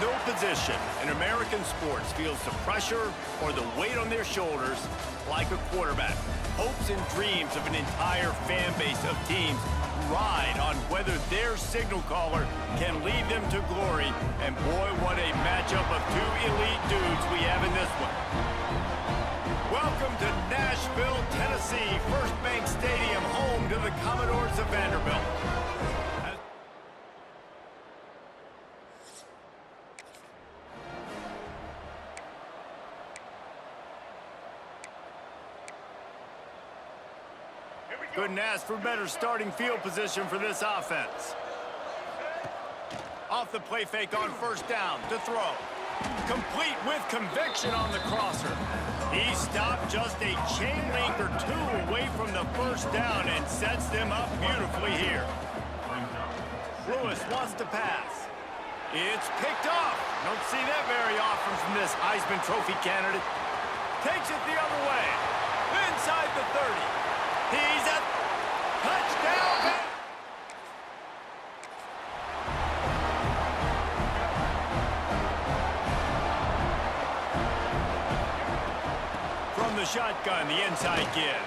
No position in American sports feels the pressure or the weight on their shoulders like a quarterback. Hopes and dreams of an entire fan base of teams ride on whether their signal caller can lead them to glory. And boy, what a matchup of two elite dudes we have in this one. Welcome to Nashville, Tennessee, First Bank Stadium, home to the Commodores of Vanderbilt. Couldn't ask for better starting field position for this offense. Off the play fake on first down to throw. Complete with conviction on the crosser. He stopped just a chain link or two away from the first down and sets them up beautifully here. Lewis wants to pass. It's picked off. Don't see that very often from this Heisman Trophy candidate. Takes it the other way. Inside the 30. He's at touchdown. From the shotgun, the inside give.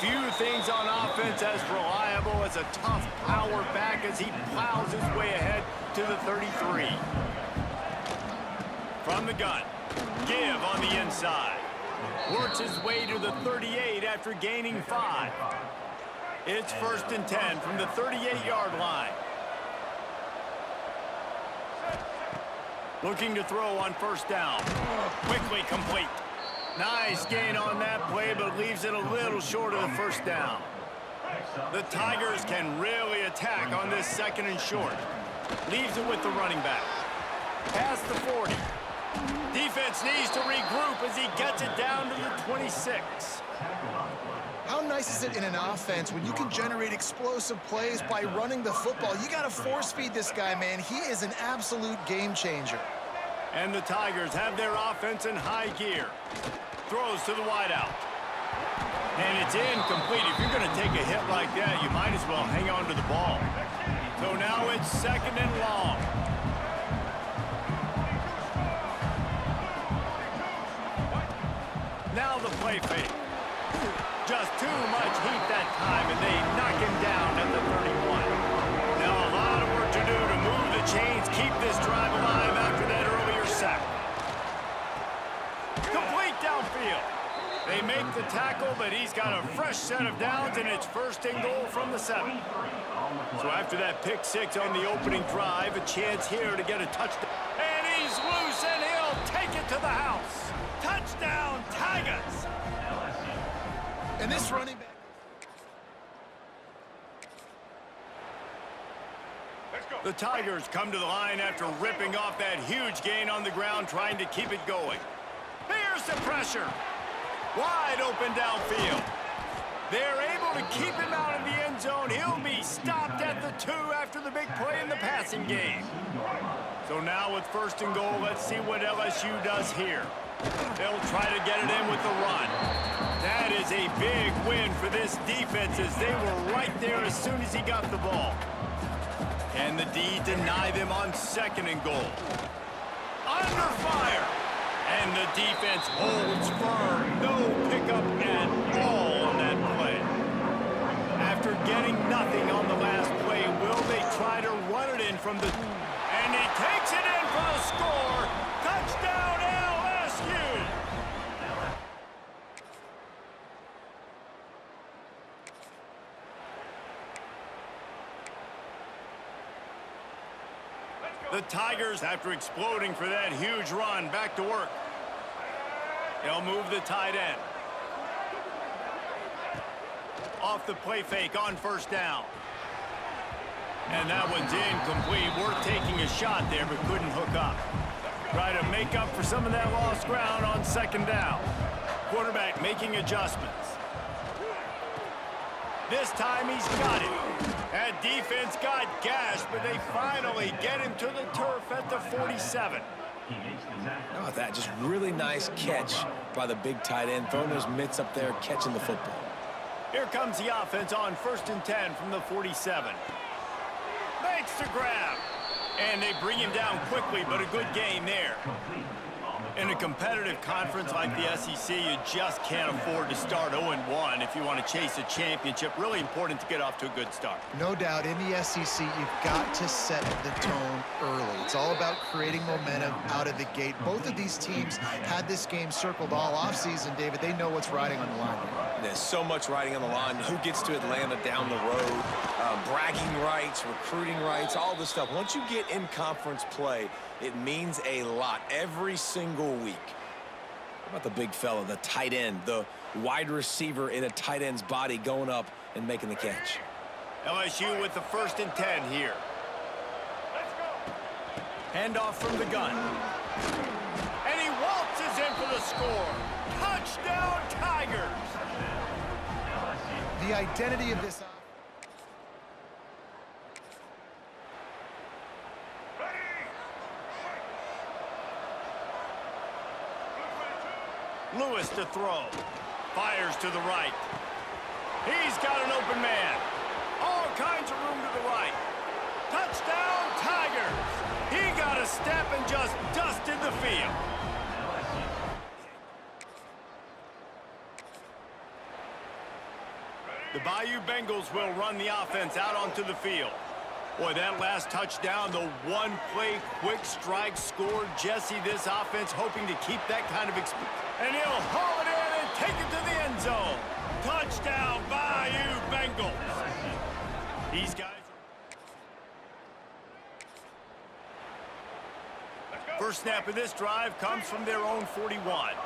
Few things on offense as reliable as a tough power back as he plows his way ahead to the 33. From the gun, give on the inside. Works his way to the 38 after gaining 5. It's 1st and 10 from the 38-yard line. Looking to throw on first down. Quickly complete. Nice gain on that play, but leaves it a little short of the first down. The Tigers can really attack on this 2nd and short. Leaves it with the running back. Past the 40. Defense needs to regroup as he gets it down to the 26. How nice is it in an offense when you can generate explosive plays by running the football? You got to force feed this guy, man. He is an absolute game changer. And the Tigers have their offense in high gear. Throws to the wideout. And it's incomplete. If you're going to take a hit like that, you might as well hang on to the ball. So now it's 2nd and long. Now the play fake. Just too much heat that time, and they knock him down at the 31. Now a lot of work to do to move the chains, keep this drive alive after that earlier sack. Complete downfield. They make the tackle, but he's got a fresh set of downs, and it's 1st and goal from the 7. So after that pick 6 on the opening drive, a chance here to get a touchdown. And he's loose, and he'll take it to the house. Touchdown, Tigers! And this running back... The Tigers come to the line after ripping off that huge gain on the ground, trying to keep it going. Here's the pressure. Wide open downfield. They're able to keep him out of the end zone. He'll be stopped at the 2 after the big play in the passing game. So now with 1st and goal, let's see what LSU does here. They'll try to get it in with the run. That is a big win for this defense as they were right there as soon as he got the ball. Can the D deny them on 2nd and goal? Under fire. And the defense holds firm. No pickup at all on that play. After getting nothing on the last play, will they try to run it in from the... And he takes it in for the score. Touchdown, LSU! The Tigers, after exploding for that huge run, back to work. They'll move the tight end. Off the play fake on first down. And that one's incomplete. Worth taking a shot there, but couldn't hook up. Try to make up for some of that lost ground on 2nd down. Quarterback making adjustments. This time he's got it. That defense got gashed, but they finally get him to the turf at the 47. How about that? Just really nice catch by the big tight end, throwing those mitts up there, catching the football. Here comes the offense on 1st and 10 from the 47. Makes the grab. And they bring him down quickly, but a good gain there. In a competitive conference like the SEC, you just can't afford to start 0-1 if you want to chase a championship. Really important to get off to a good start. No doubt, in the SEC, you've got to set the tone early. It's all about creating momentum out of the gate. Both of these teams had this game circled all offseason, David. They know what's riding on the line here. There's so much riding on the line. Who gets to Atlanta down the road? Bragging rights, recruiting rights, all this stuff. Once you get in conference play, it means a lot every single week. How about the big fella, the tight end, the wide receiver in a tight end's body going up and making the catch? LSU with the 1st and 10 here. Handoff from the gun. And he waltzes in for the score. Touchdown, Tigers! The identity of this... Lewis to throw. Fires to the right. He's got an open man. All kinds of room to the right. Touchdown, Tigers! He got a step and just dusted the field. The Bayou Bengals will run the offense out onto the field. Boy, that last touchdown, the one-play quick strike scored. Jesse, this offense hoping to keep that kind of experience. And he'll haul it in and take it to the end zone. Touchdown, Bayou Bengals. These guys. First snap of this drive comes from their own 41.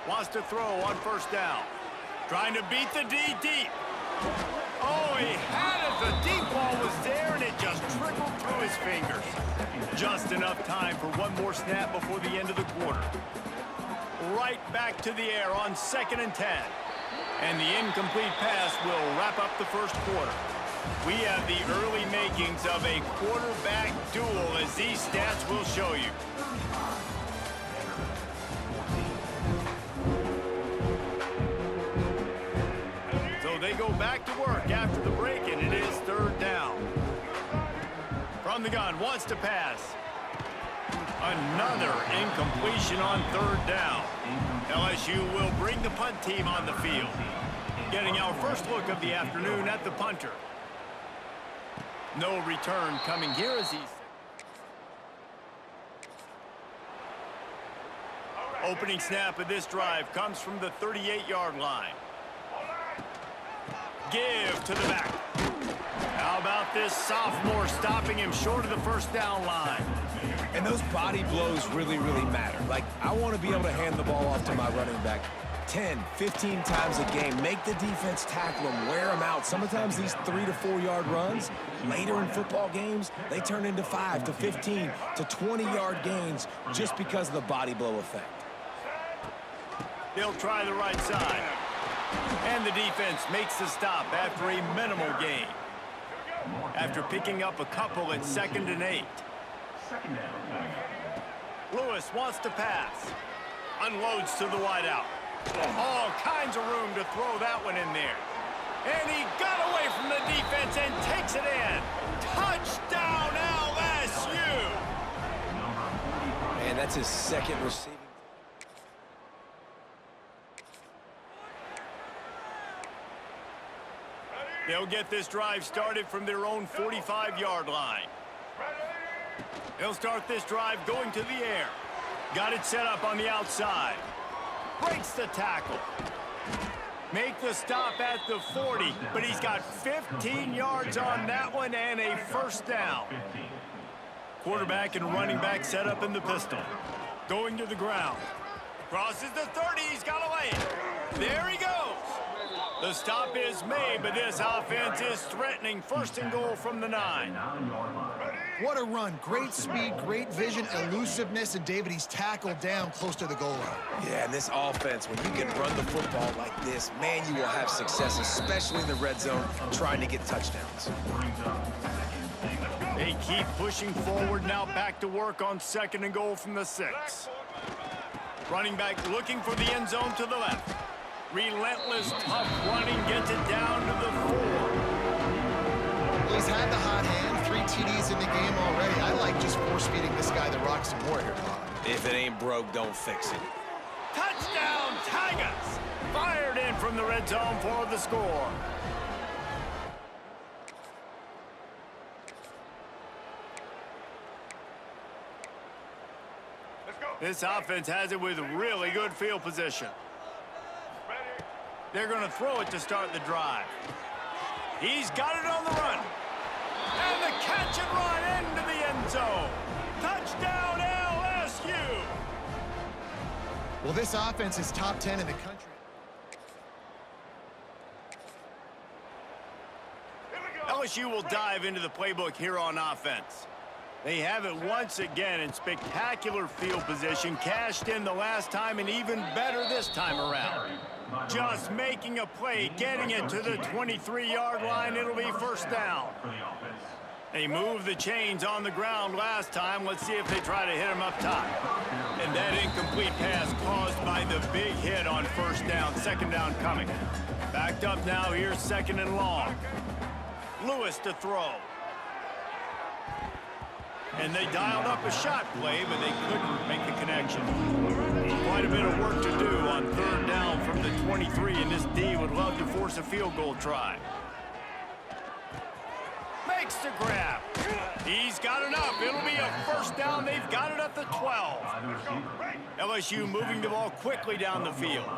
Wants to throw on 1st down. Trying to beat the D deep. Oh, he had it. The deep ball was there, and it just trickled through his fingers. Just enough time for one more snap before the end of the quarter. Right back to the air on 2nd and 10. And the incomplete pass will wrap up the 1st quarter. We have the early makings of a quarterback duel, as these stats will show you. They go back to work after the break, and it is 3rd down. From the gun, wants to pass. Another incompletion on 3rd down. LSU will bring the punt team on the field. Getting our first look of the afternoon at the punter. No return coming here as he... Opening snap of this drive comes from the 38-yard line. Give to the back. How about this sophomore stopping him short of the 1st down line? And those body blows really, really matter. Like, I want to be able to hand the ball off to my running back 10, 15 times a game. Make the defense tackle him, wear him out. Sometimes these 3 to 4 yard runs, later in football games, they turn into 5 to 15 to 20-yard gains just because of the body blow effect. They'll try the right side. And the defense makes the stop after a minimal gain. After picking up a couple at 2nd and 8. Lewis wants to pass. Unloads to the wideout. All kinds of room to throw that one in there. And he got away from the defense and takes it in. Touchdown, LSU! Man, that's his 2nd receiving. They'll get this drive started from their own 45-yard line. They'll start this drive going to the air. Got it set up on the outside. Breaks the tackle. Make the stop at the 40, but he's got 15 yards on that one and a 1st down. Quarterback and running back set up in the pistol. Going to the ground. Crosses the 30, he's got to lay it. There he goes. The stop is made, but this offense is threatening 1st and goal from the 9. What a run. Great speed, great vision, elusiveness, and David, he's tackled down close to the goal line. Yeah, and this offense, when you can run the football like this, man, you will have success, especially in the red zone, trying to get touchdowns. They keep pushing forward, now back to work on 2nd and goal from the 6. Running back looking for the end zone to the left. Relentless, tough running, gets it down to the 4. He's had the hot hand, 3 TDs in If it ain't broke, don't fix it. Touchdown, Tigers! Fired in from the red zone for the score. This offense has it with really good field position. They're going to throw it to start the drive. He's got it on the run. And the catch and run into the end zone. Touchdown, LSU! Well, this offense is top 10 in the country. LSU will dive into the playbook here on offense. They have it once again in spectacular field position, cashed in the last time and even better this time around. Just making a play, getting it to the 23-yard line. It'll be first down. They moved the chains on the ground last time. Let's see if they try to hit him up top. And that incomplete pass caused by the big hit on first down. Second down coming. Backed up now. Here's second and long. Lewis to throw. And they dialed up a shot play, but they couldn't make the connection. Quite a bit of work to do on third down from the 23, and this D would love to force a field goal try. Makes the grab. He's got enough. It'll be a first down. They've got it at the 12. LSU moving the ball quickly down the field.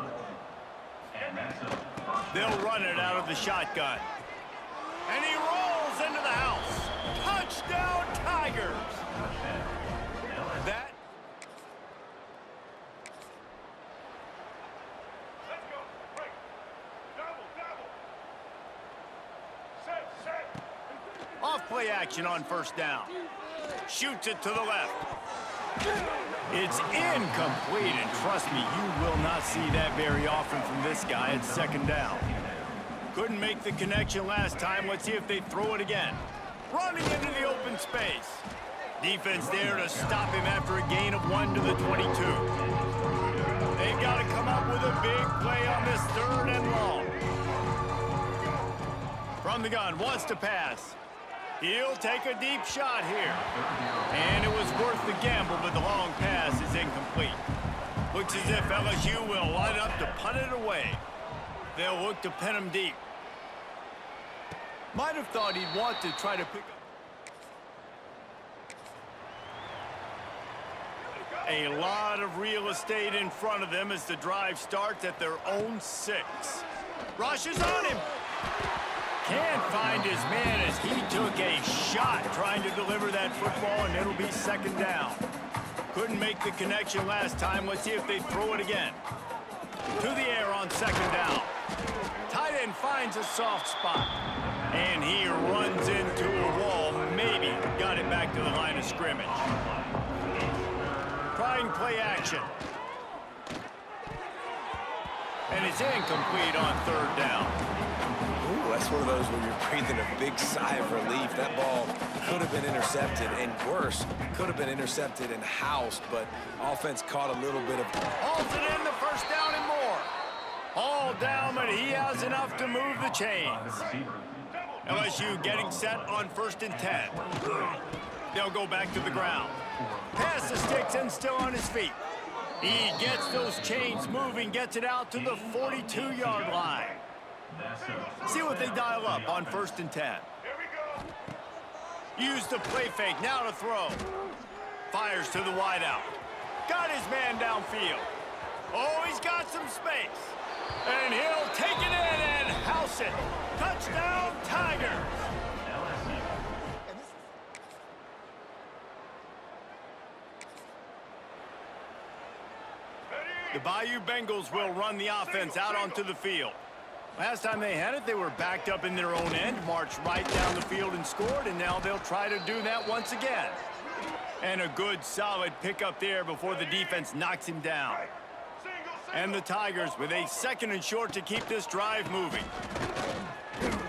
They'll run it out of the shotgun. And he rolls into the house. Touchdown, Tigers! That. Let's go. Break. Double. Set. Off play action on first down. Shoots it to the left. It's incomplete, and trust me, you will not see that very often from this guy at second down. Couldn't make the connection last time. Let's see if they throw it again. Running into the open space. Defense there to stop him after a gain of 1 to the 22. They've got to come up with a big play on this third and long. From the gun, wants to pass. He'll take a deep shot here. And it was worth the gamble, but the long pass is incomplete. Looks as if LSU will line up to punt it away. They'll look to pin him deep. Might have thought he'd want to try to pick up a lot of real estate in front of them as the drive starts at their own 6. Rushes on him. Can't find his man as he took a shot trying to deliver that football, and it'll be second down. Couldn't make the connection last time. Let's see if they throw it again. To the air on second down. Tight end finds a soft spot. And he runs into a wall. Maybe got it back to the line of scrimmage. Trying play action. And it's incomplete on third down. Ooh, that's one of those where you're breathing a big sigh of relief. That ball could have been intercepted, and worse, could have been intercepted and housed, but offense caught a little bit of... Hauls it in, the first down and more. All down, but he has enough to move the chains. LSU getting set on 1st and 10. They'll go back to the ground. Pass the sticks and still on his feet. He gets those chains moving, gets it out to the 42-yard line. See what they dial up on 1st and 10. Use the play fake, now to throw. Fires to the wideout. Got his man downfield. Oh, he's got some space. And he'll take it in and house it. Touchdown, Tigers. The Bayou Bengals will run the offense out onto the field. Last time they had it, they were backed up in their own end, marched right down the field and scored, and now they'll try to do that once again. And a good, solid pickup there before the defense knocks him down. And the Tigers with a 2nd and short to keep this drive moving.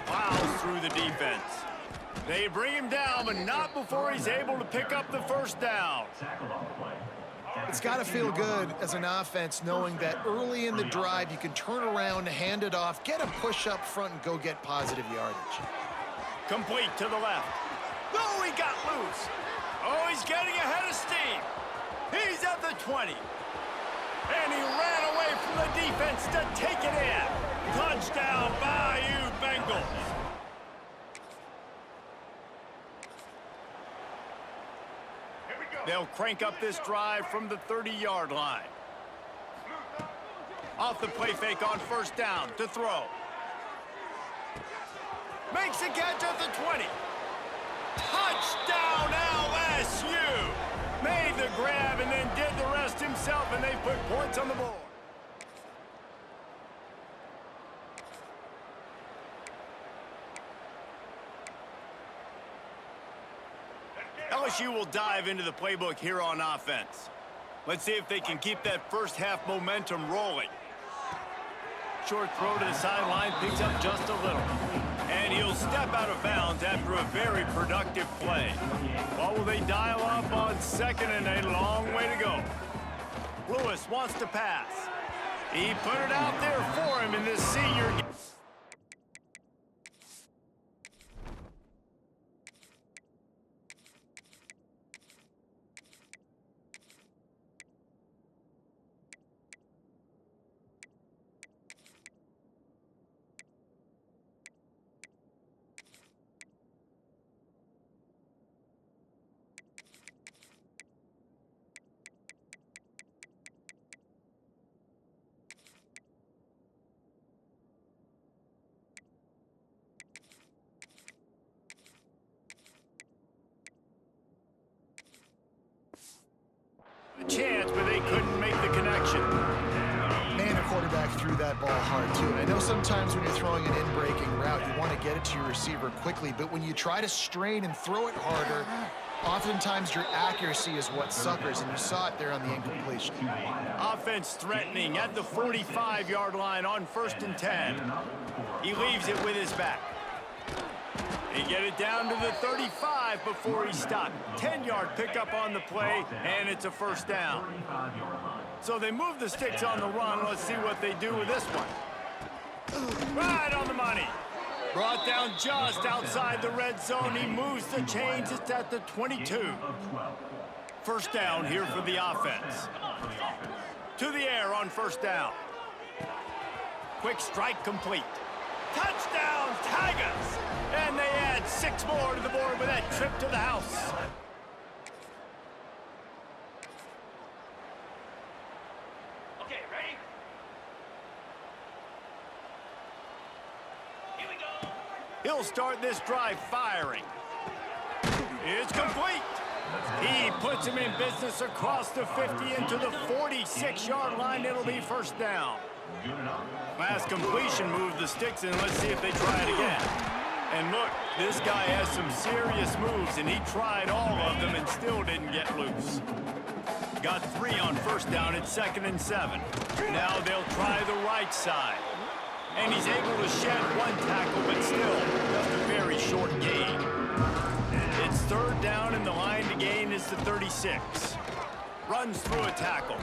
Plows through the defense. They bring him down, but not before he's able to pick up the first down. It's got to feel good as an offense knowing that early in the drive you can turn around, hand it off, get a push up front, and go get positive yardage. Complete to the left. Oh, he got loose. Oh, he's getting ahead of steam. He's at the the 20. And he ran away from the defense to take it in. Touchdown, Bayou Bengals. Here we go. They'll crank up this drive from the 30-yard line. Off the play fake on first down to throw. Makes a catch at the 20. Touchdown, LSU! Made the grab and then did the rest himself, and they put points on the board. LSU will dive into the playbook here on offense. Let's see if they can keep that first half momentum rolling. Short throw to the sideline, picks up just a little. And he'll step out of bounds after a very productive play. Well, will they dial up on second and a long way to go? Lewis wants to pass. He put it out there for him in this senior game. Chance, but they couldn't make the connection. Man, a quarterback threw that ball hard, too. And I know sometimes when you're throwing an in-breaking route, you want to get it to your receiver quickly. But when you try to strain and throw it harder, oftentimes your accuracy is what suffers, and you saw it there on the incompletion. Offense threatening at the 45-yard line on 1st and 10. He leaves it with his back. He get it down to the 35 before he stopped. 10-yard pickup on the play, and it's a first down. So they move the sticks on the run. Let's see what they do with this one. Right on the money. Brought down just outside the red zone. He moves the chains. It's at the 22. First down here for the offense. To the air on first down. Quick strike complete. Touchdown, Tigers! And they add 6 more to the board with that trip to the house. Okay, ready? Here we go. He'll start this drive firing. It's complete. He puts him in business across the 50 into the 46-yard line. It'll be first down. Last completion moved the sticks in. Let's see if they try it again. And look, this guy has some serious moves, and he tried all of them and still didn't get loose. Got 3 on first down at 2nd and 7. Now they'll try the right side. And he's able to shed 1 tackle, but still just a very short gain. It's 3rd down, and the line to gain is the 36. Runs through a tackle.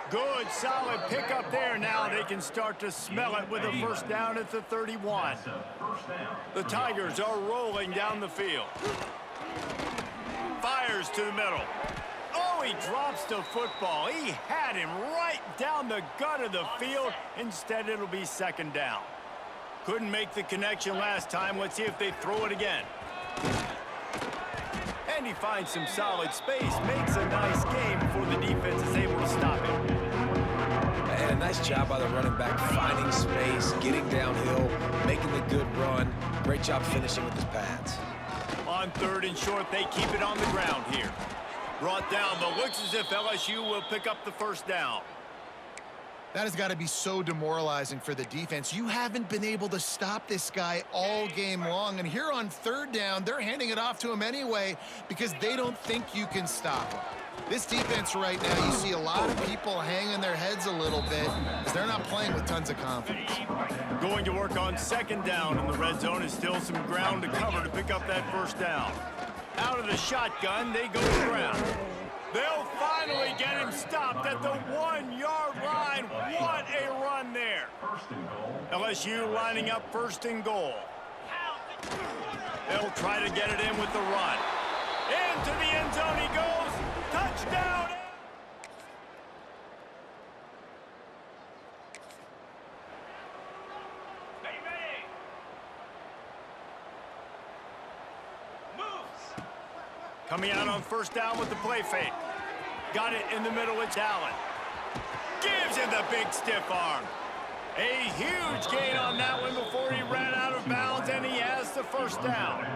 Good, solid pickup there. Now they can start to smell it with a first down at the 31. The Tigers are rolling down the field. Fires to the middle. Oh, he drops the football. He had him right down the gut of the field. Instead, it'll be 2nd down. Couldn't make the connection last time. Let's see if they throw it again. And he finds some solid space. Makes a nice game before the defense is able to stop it. And a nice job by the running back, finding space, getting downhill, making the good run. Great job finishing with his pads. On 3rd and short, they keep it on the ground here. Brought down, but looks as if LSU will pick up the first down. That has got to be so demoralizing for the defense. You haven't been able to stop this guy all game long. And here on 3rd down, they're handing it off to him anyway because they don't think you can stop him. This defense right now, you see a lot of people hanging their heads a little bit because they're not playing with tons of confidence. Going to work on 2nd down in the red zone is still some ground to cover to pick up that first down. Out of the shotgun, they go to the ground. They'll finally get him stopped at the 1-yard line. What a run there. LSU lining up 1st and goal. They'll try to get it in with the run. Into the end zone he goes. Touchdown. Coming out on first down with the play fake. Got it in the middle, it's Allen. Gives him the big stiff arm. A huge gain on that one before he ran out of bounds, and he has the first down.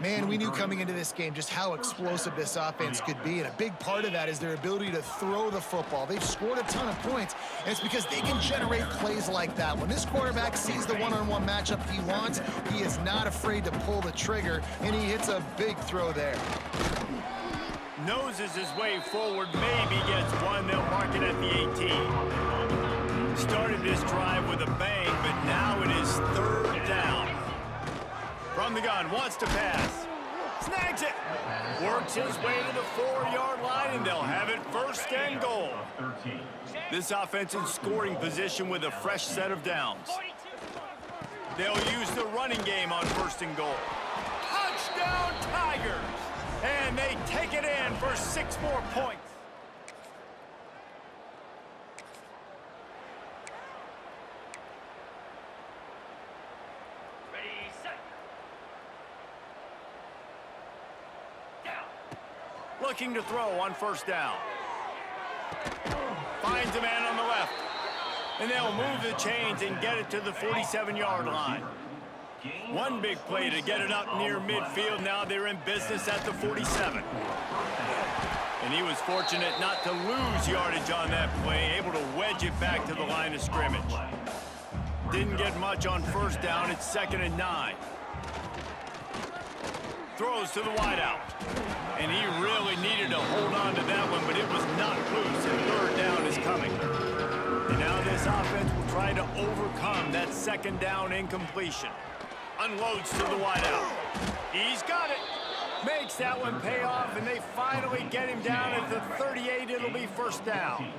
Man, we knew coming into this game just how explosive this offense could be, and a big part of that is their ability to throw the football. They've scored a ton of points, and it's because they can generate plays like that. When this quarterback sees the one-on-one matchup he wants, he is not afraid to pull the trigger, and he hits a big throw there. Noses his way forward, maybe gets one. They'll mark it at the 18. Started this drive with a bang, but now it is third down. From the gun, wants to pass. Snags it. Works his way to the 4-yard line, and they'll have it first and goal. This offense in scoring position with a fresh set of downs. They'll use the running game on first and goal. Touchdown, Tigers! And they take it in for 6 more points. Ready, set. Down. Looking to throw on first down. Finds a man on the left. And they'll move the chains and get it to the 47-yard line. One big play to get it up near midfield. Now they're in business at the 47. And he was fortunate not to lose yardage on that play, able to wedge it back to the line of scrimmage. Didn't get much on first down. It's 2nd and 9. Throws to the wideout. And he really needed to hold on to that one, but it was not loose, and third down is coming. And now this offense will try to overcome that 2nd down incompletion. Unloads to the wideout. He's got it. Makes that one pay off, and they finally get him down at the 38. It'll be first down.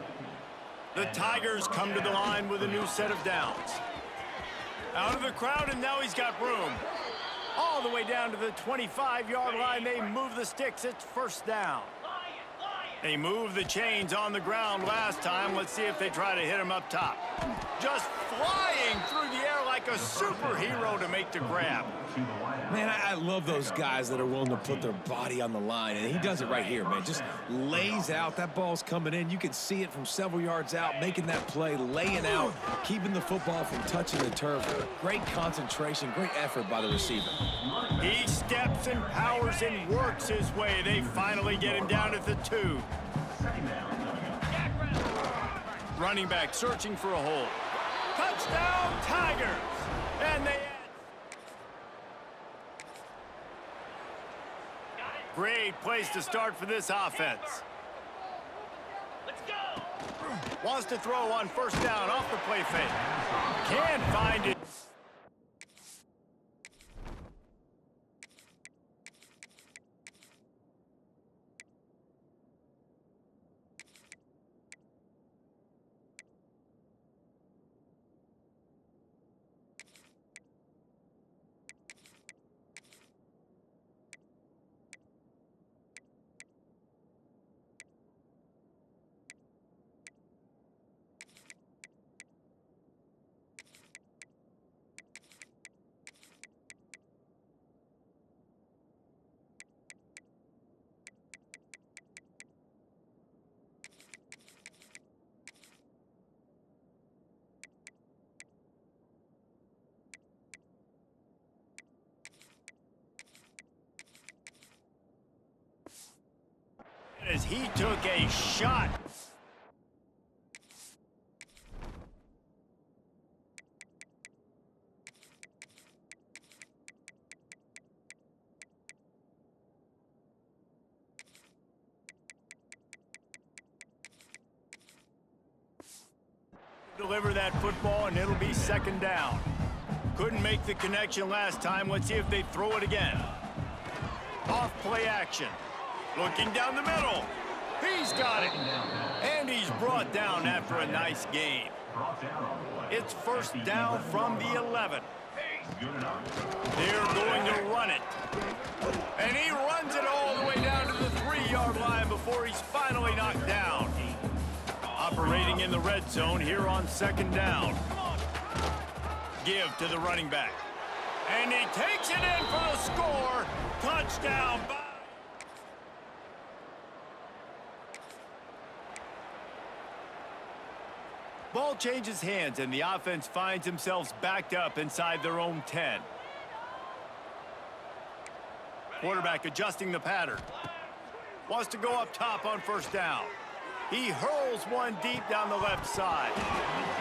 The Tigers come to the line with a new set of downs. Out of the crowd, and now he's got room. All the way down to the 25-yard line. They move the sticks. It's first down. They moved the chains on the ground last time. Let's see if they try to hit him up top. Just flying through the air like a superhero to make the grab. Man, I love those guys that are willing to put their body on the line, and he does it right here, man. Just lays out. That ball's coming in. You can see it from several yards out, making that play, laying out, keeping the football from touching the turf. Great concentration, great effort by the receiver. He steps and powers and works his way. They finally get him down at the 2. Running back searching for a hole. Touchdown, Tigers! And they great place to start for this offense. Let's go. Wants to throw on first down off the play fake. Can't find it. As he took a shot. Deliver that football, and it'll be 2nd down. Couldn't make the connection last time. Let's see if they throw it again. Off play action. Looking down the middle. He's got it. And he's brought down after a nice gain. It's first down from the 11. They're going to run it. And he runs it all the way down to the 3-yard line before he's finally knocked down. Operating in the red zone here on 2nd down. Give to the running back. And he takes it in for the score. Touchdown. Ball changes hands, and the offense finds themselves backed up inside their own 10. Quarterback adjusting the pattern. Wants to go up top on first down. He hurls one deep down the left side.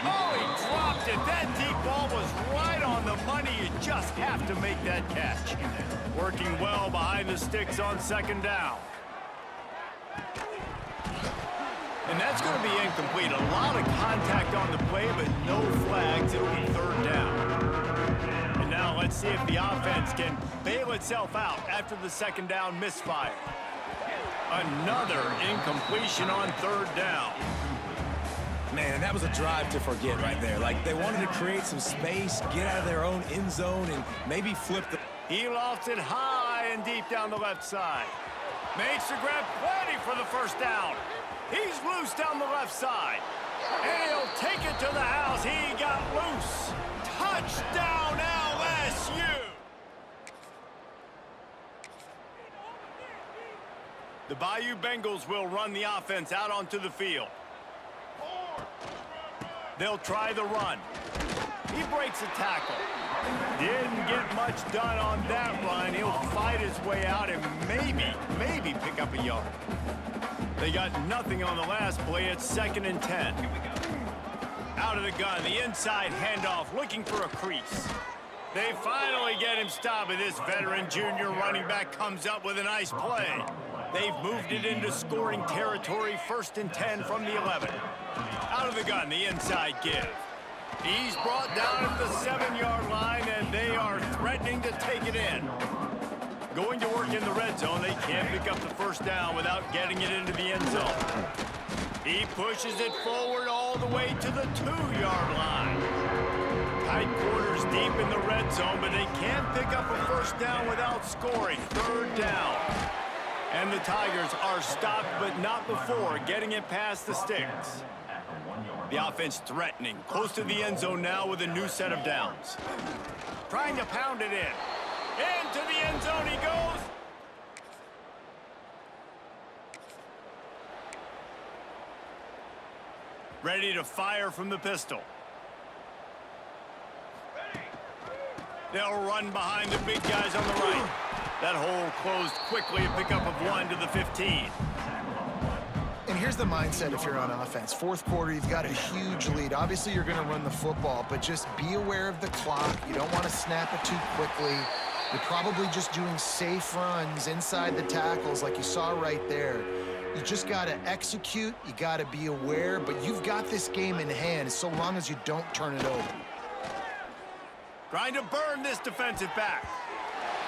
Oh, he dropped it. That deep ball was right on the money. You just have to make that catch. Working well behind the sticks on second down. And that's going to be incomplete. A lot of contact on the play, but no flags. It'll be third down. And now let's see if the offense can bail itself out after the second down misfire. Another incompletion on third down. Man, that was a drive to forget right there. Like, they wanted to create some space, get out of their own end zone, and maybe flip the... He lofts it high and deep down the left side. Makes the grab, plenty for the first down. He's loose down the left side. And he'll take it to the house. He got loose. Touchdown, LSU! The Bayou Bengals will run the offense out onto the field. They'll try the run. He breaks a tackle. Didn't get much done on that run. He'll fight his way out and maybe pick up a yard. They got nothing on the last play. It's 2nd and 10. Out of the gun, the inside handoff, looking for a crease. They finally get him stopped, and this veteran junior running back comes up with a nice play. They've moved it into scoring territory, 1st and 10 from the 11. Out of the gun, the inside give. He's brought down at the 7-yard line, and they are threatening to take it in. Going to work in the red zone, they can't pick up the first down without getting it into the end zone. He pushes it forward all the way to the 2-yard line. Tight quarters deep in the red zone, but they can't pick up a first down without scoring. 3rd down. And the Tigers are stopped, but not before getting it past the sticks. The offense threatening, close to the end zone now with a new set of downs. Trying to pound it in. Into the end zone he goes. Ready to fire from the pistol. They'll run behind the big guys on the right. That hole closed quickly, a pickup of 1 to the 15. And here's the mindset if you're on offense. 4th quarter, you've got a huge lead. Obviously, you're going to run the football, but just be aware of the clock. You don't want to snap it too quickly. You're probably just doing safe runs inside the tackles like you saw right there. You just got to execute. You got to be aware, but you've got this game in hand so long as you don't turn it over. Trying to burn this defensive back.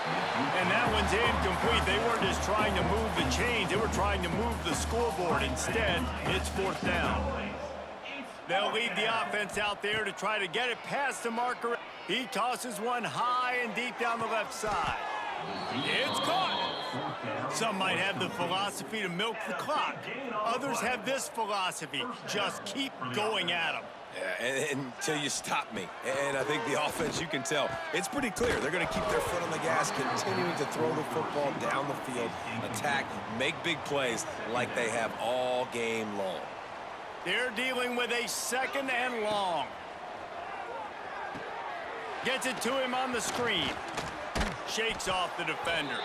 And that one's incomplete. They weren't just trying to move the chains. They were trying to move the scoreboard. Instead, it's 4th down. They'll lead the offense out there to try to get it past the marker. He tosses one high and deep down the left side. It's caught. Some might have the philosophy to milk the clock. Others have this philosophy. Just keep going at them. Yeah, until you stop me. And I think the offense, you can tell, it's pretty clear. They're going to keep their foot on the gas, continuing to throw the football down the field, attack, make big plays like they have all game long. They're dealing with a 2nd and long. Gets it to him on the screen. Shakes off the defender.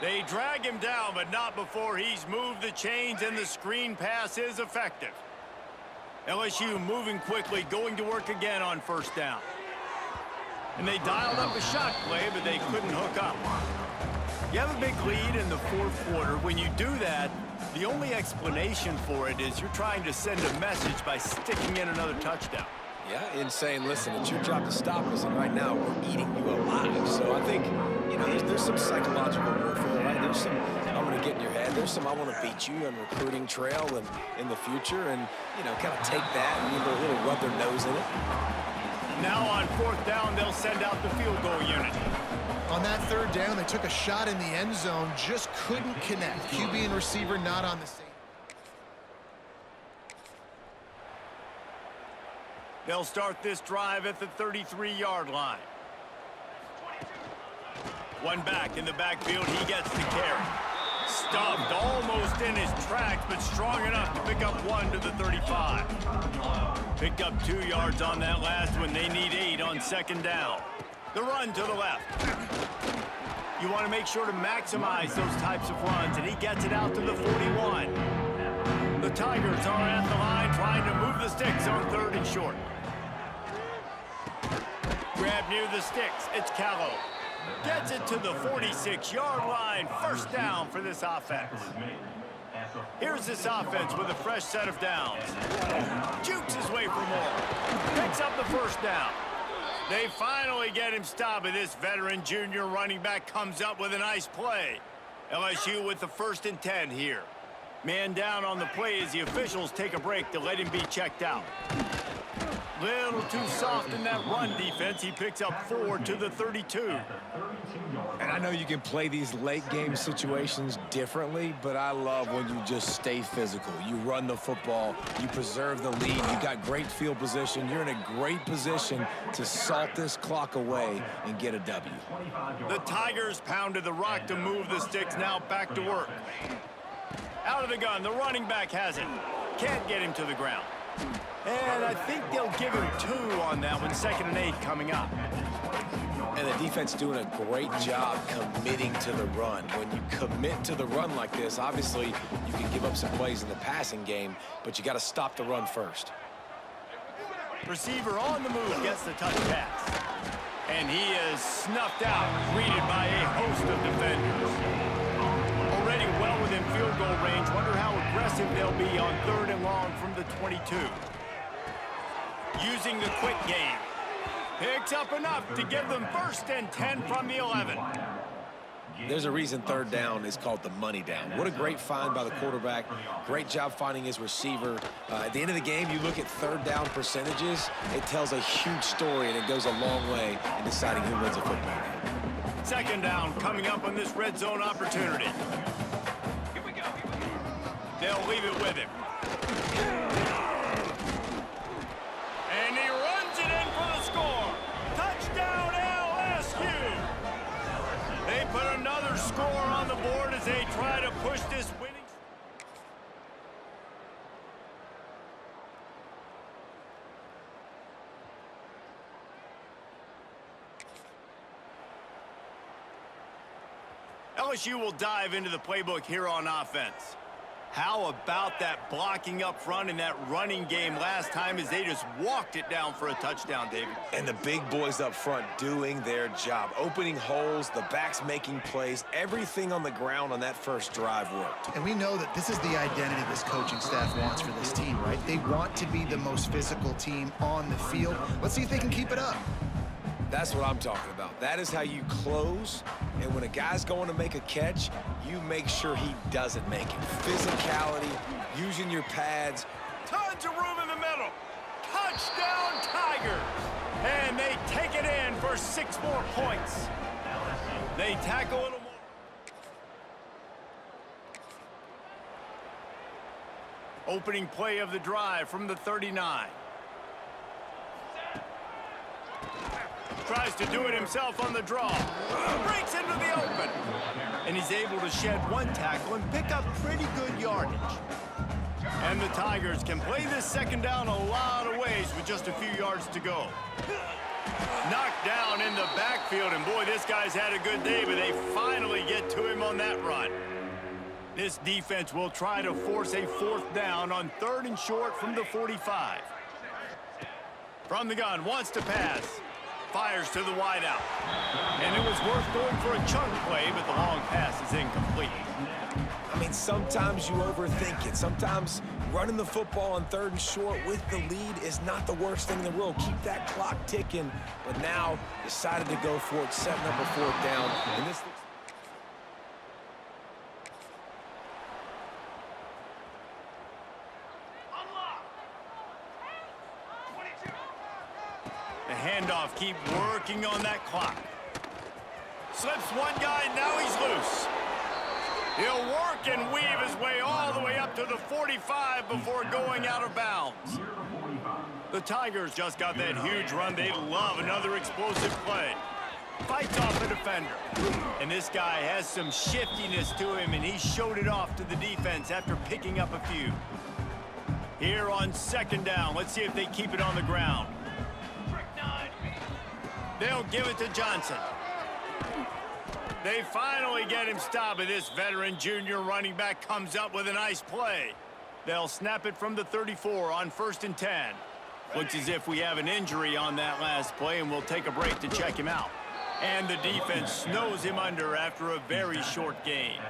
They drag him down, but not before he's moved the chains, and the screen pass is effective. LSU moving quickly, going to work again on first down. And they dialed up a shot play, but they couldn't hook up. You have a big lead in the 4th quarter. When you do that, the only explanation for it is you're trying to send a message by sticking in another touchdown. Yeah, and saying, listen, it's your job to stop us, and right now we're eating you alive. So I think, you know, there's some psychological warfare, right? There's some, I'm going to get in your head. There's some, I want to beat you on recruiting trail and in the future, and, you know, kind of take that and really rub their nose in it. Now on 4th down, they'll send out the field goal unit. On that 3rd down, they took a shot in the end zone, just couldn't connect. QB and receiver not on the same. They'll start this drive at the 33-yard line. One back in the backfield. He gets the carry. Stuffed almost in his tracks, but strong enough to pick up 1 to the 35. Picked up 2 yards on that last one. They need 8 on second down. The run to the left. You want to make sure to maximize those types of runs, and he gets it out to the 41. The Tigers are at the line trying to move the sticks on 3rd and short. Grab near the sticks. It's Callow. Gets it to the 46-yard line. First down for this offense. Here's this offense with a fresh set of downs. Jukes his way for more. Picks up the first down. They finally get him stopped, and this veteran junior running back comes up with a nice play. LSU with the 1st and 10 here. Man down on the play as the officials take a break to let him be checked out. Little too soft in that run defense. He picks up 4 to the 32. And I know you can play these late game situations differently, but I love when you just stay physical. You run the football, you preserve the lead, you got great field position. You're in a great position to salt this clock away and get a W. The Tigers pounded the rock to move the sticks, now back to work. Out of the gun, the running back has it. Can't get him to the ground. And I think they'll give him 2 on that one. 2nd and 8 coming up. And the defense doing a great job committing to the run. When you commit to the run like this, obviously you can give up some plays in the passing game, but you got to stop the run first. Receiver on the move gets the touch pass. And he is snuffed out, greeted by a host of defenders. Already well within field goal range. Wonder how aggressive they'll be on 3rd and long from the 22. Using the quick game. Picks up enough to give them 1st and 10 from the 11. There's a reason 3rd down is called the money down. What a great find by the quarterback. Great job finding his receiver. At the end of the game, you look at 3rd down percentages. It tells a huge story, and it goes a long way in deciding who wins a football game. 2nd down coming up on this red zone opportunity. Here we go. They'll leave it with him. And he runs it in for the score. Touchdown LSU. They put another score on the board as they try to push this winning. LSU will dive into the playbook here on offense. How about that blocking up front and that running game last time as they just walked it down for a touchdown, David? And the big boys up front doing their job. Opening holes, the backs making plays. Everything on the ground on that first drive worked. And we know that this is the identity this coaching staff wants for this team, right? They want to be the most physical team on the field. Let's see if they can keep it up. That's what I'm talking about. That is how you close, and when a guy's going to make a catch, you make sure he doesn't make it. Physicality, using your pads. Tons of room in the middle. Touchdown Tigers. And they take it in for 6 more points. They tackle a little more. Opening play of the drive from the 39. Tries to do it himself on the draw. Breaks into the open. And he's able to shed 1 tackle and pick up pretty good yardage. And the Tigers can play this 2nd down a lot of ways with just a few yards to go. Knocked down in the backfield, and boy, this guy's had a good day, but they finally get to him on that run. This defense will try to force a 4th down on 3rd and short from the 45. From the gun, wants to pass. Fires to the wideout. And it was worth going for a chunk play, but the long pass is incomplete. I mean, sometimes you overthink it. Sometimes running the football on 3rd and short with the lead is not the worst thing in the world. Keep that clock ticking. But now decided to go for it, setting up a 4th down. And this looks... The handoff, keep working on that clock. Slips one guy, now he's loose. He'll work and weave his way all the way up to the 45 before going out of bounds. The Tigers just got that huge run. They love another explosive play. Fights off a defender. And this guy has some shiftiness to him, and he showed it off to the defense after picking up a few. Here on second down, let's see if they keep it on the ground. They'll give it to Johnson. They finally get him stopped, and this veteran junior running back comes up with a nice play. They'll snap it from the 34 on 1st and 10. Looks as if we have an injury on that last play, and we'll take a break to check him out. And the defense snows him under after a very short game.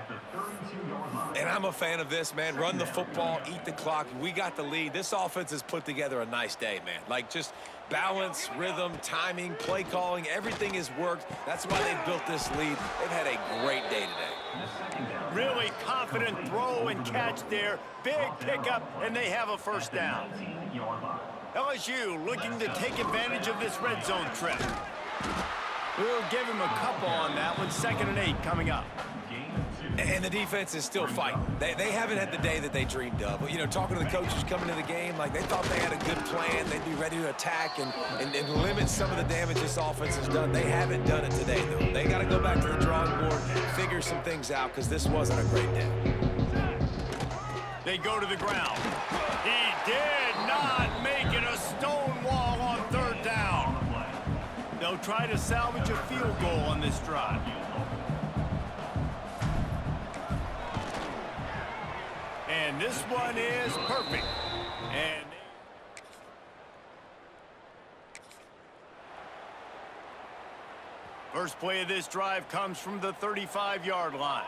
And I'm a fan of this, man. Run the football, eat the clock. We got the lead. This offense has put together a nice day, man. Like, just balance, rhythm, timing, play calling, everything has worked. That's why they built this lead. They've had a great day today. Really confident throw and catch there. Big pickup, and they have a first down. LSU looking to take advantage of this red zone trip. We'll give him a couple on that one. 2nd and 8 coming up. And the defense is still fighting. They haven't had the day that they dreamed of. You know, talking to the coaches coming to the game, like they thought they had a good plan. They'd be ready to attack and limit some of the damage this offense has done. They haven't done it today, though. They got to go back to the drawing board, figure some things out, because this wasn't a great day. They go to the ground. He did not make it a stone wall on 3rd down. They'll try to salvage a field goal on this drive. And this one is perfect. And first play of this drive comes from the 35-yard line.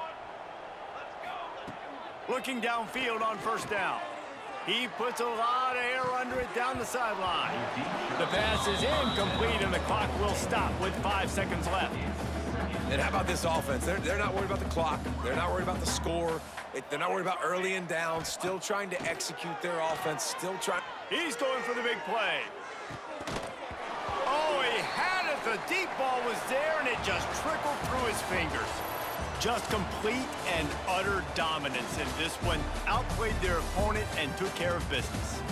Looking downfield on 1st down. He puts a lot of air under it down the sideline. The pass is incomplete, and the clock will stop with 5 seconds left. And how about this offense? They're not worried about the clock. They're not worried about the score. They're not worried about early and down. Still trying to execute their offense. Still trying. He's going for the big play. Oh, he had it. The deep ball was there, and it just trickled through his fingers. Just complete and utter dominance in this one. Outplayed their opponent and took care of business.